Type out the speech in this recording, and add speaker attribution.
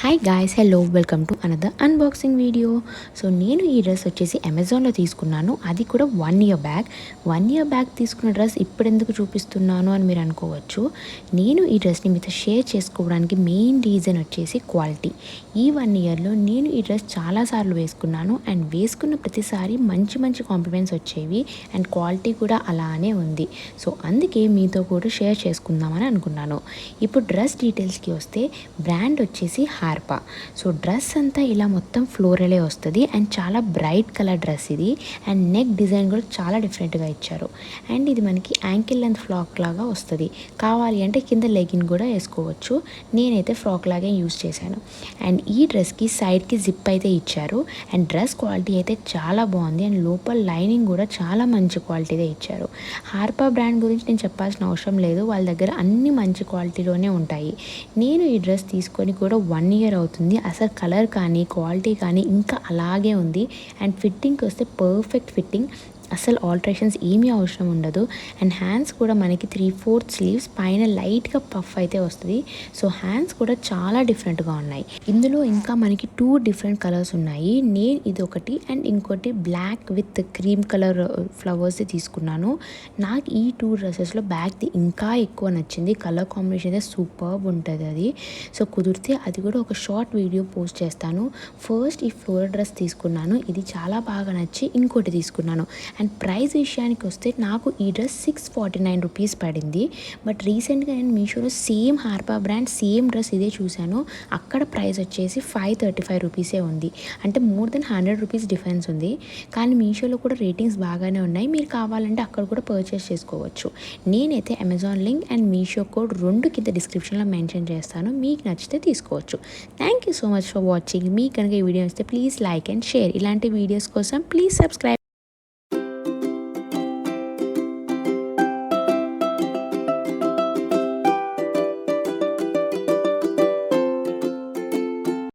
Speaker 1: Hi guys, hello, welcome to another unboxing video. So నేను ఈ dress వచ్చేసి అమెజాన్లో తీసుకున్నాను. అది కూడా 1 year బ్యాక్. 1 year బ్యాక్ తీసుకున్న డ్రెస్ ఇప్పుడు ఎందుకు చూపిస్తున్నాను అని మీరు అనుకోవచ్చు. నేను ఈ డ్రెస్ని మీతో షేర్ చేసుకోవడానికి మెయిన్ రీజన్ వచ్చేసి క్వాలిటీ. ఈ 1 yearలో నేను ఈ డ్రెస్ చాలాసార్లు వేసుకున్నాను అండ్ వేసుకున్న ప్రతిసారి మంచి మంచి కాంప్లిమెంట్స్ వచ్చేవి అండ్ క్వాలిటీ కూడా అలానే ఉంది. సో అందుకే మీతో కూడా షేర్ చేసుకుందామని అనుకున్నాను. ఇప్పుడు డ్రెస్ డీటెయిల్స్కి వస్తే బ్రాండ్ వచ్చేసి హార్పా. సో డ్రెస్ అంతా ఇలా మొత్తం ఫ్లోరలే వస్తుంది అండ్ చాలా బ్రైట్ కలర్ డ్రెస్ ఇది. అండ్ నెక్ డిజైన్ కూడా చాలా డిఫరెంట్గా ఇచ్చారు. అండ్ ఇది మనకి యాంకిల్ లెంత్ ఫ్రాక్ లాగా వస్తుంది. కావాలి అంటే కింద లెగిన్ కూడా వేసుకోవచ్చు. నేనైతే ఫ్రాక్ లాగే యూజ్ చేశాను. అండ్ ఈ డ్రెస్కి సైడ్కి జిప్ అయితే ఇచ్చారు. అండ్ డ్రెస్ క్వాలిటీ అయితే చాలా బాగుంది. అండ్ లోపల లైనింగ్ కూడా చాలా మంచి క్వాలిటీదే ఇచ్చారు. హార్పా బ్రాండ్ గురించి నేను చెప్పాల్సిన అవసరం లేదు. వాళ్ళ దగ్గర అన్ని మంచి క్వాలిటీలోనే ఉంటాయి. నేను ఈ డ్రెస్ తీసుకొని కూడా 1 year అవుతుంది. అసలు కలర్ కానీ క్వాలిటీ కానీ ఇంకా అలాగే ఉంది. అండ్ ఫిట్టింగ్కి వస్తే పర్ఫెక్ట్ ఫిట్టింగ్, అసలు ఆల్టరేషన్స్ ఏమీ అవసరం ఉండదు. అండ్ హ్యాండ్స్ కూడా మనకి 3/4 స్లీవ్స్, పైన లైట్గా పఫ్ అయితే వస్తుంది. సో హ్యాండ్స్ కూడా చాలా డిఫరెంట్గా ఉన్నాయి. ఇందులో ఇంకా మనకి 2 different కలర్స్ ఉన్నాయి. నేను ఇది ఒకటి అండ్ ఇంకోటి black with cream colour flowers తీసుకున్నాను. నాకు ఈ 2 డ్రెస్సెస్లో బ్లాక్ది ఇంకా ఎక్కువ నచ్చింది. కలర్ కాంబినేషన్ అయితే సూపర్బ్ ఉంటుంది అది. సో కుదిరితే అది కూడా ఒక షార్ట్ వీడియో పోస్ట్ చేస్తాను. ఫస్ట్ ఈ ఫ్లోరల్ డ్రెస్ తీసుకున్నాను. ఇది చాలా బాగా నచ్చి ఇంకోటి తీసుకున్నాను. అండ్ ప్రైస్ విషయానికి వస్తే నాకు ఈ డ్రెస్ 649 రూపీస్ పడింది. బట్ రీసెంట్గా నేను మీషోలో సేమ్ హార్పా బ్రాండ్ సేమ్ డ్రెస్ ఇదే చూశాను. అక్కడ ప్రైస్ వచ్చేసి 535 రూపీసే ఉంది. అంటే మోర్ దెన్ 100 రూపీస్ డిఫరెన్స్ ఉంది. కానీ మీషోలో కూడా రేటింగ్స్ బాగానే ఉన్నాయి. మీరు కావాలంటే అక్కడ కూడా పర్చేస్ చేసుకోవచ్చు. నేనైతే Amazon link and Meesho code 2 కింద డిస్క్రిప్షన్లో మెన్షన్ చేస్తాను. మీకు నచ్చితే తీసుకోవచ్చు. Thank you so much for watching. మీకు కనుక ఈ వీడియో వస్తే ప్లీజ్ లైక్ అండ్ షేర్. ఇలాంటి వీడియోస్ కోసం ప్లీజ్ సబ్స్క్రైబ్.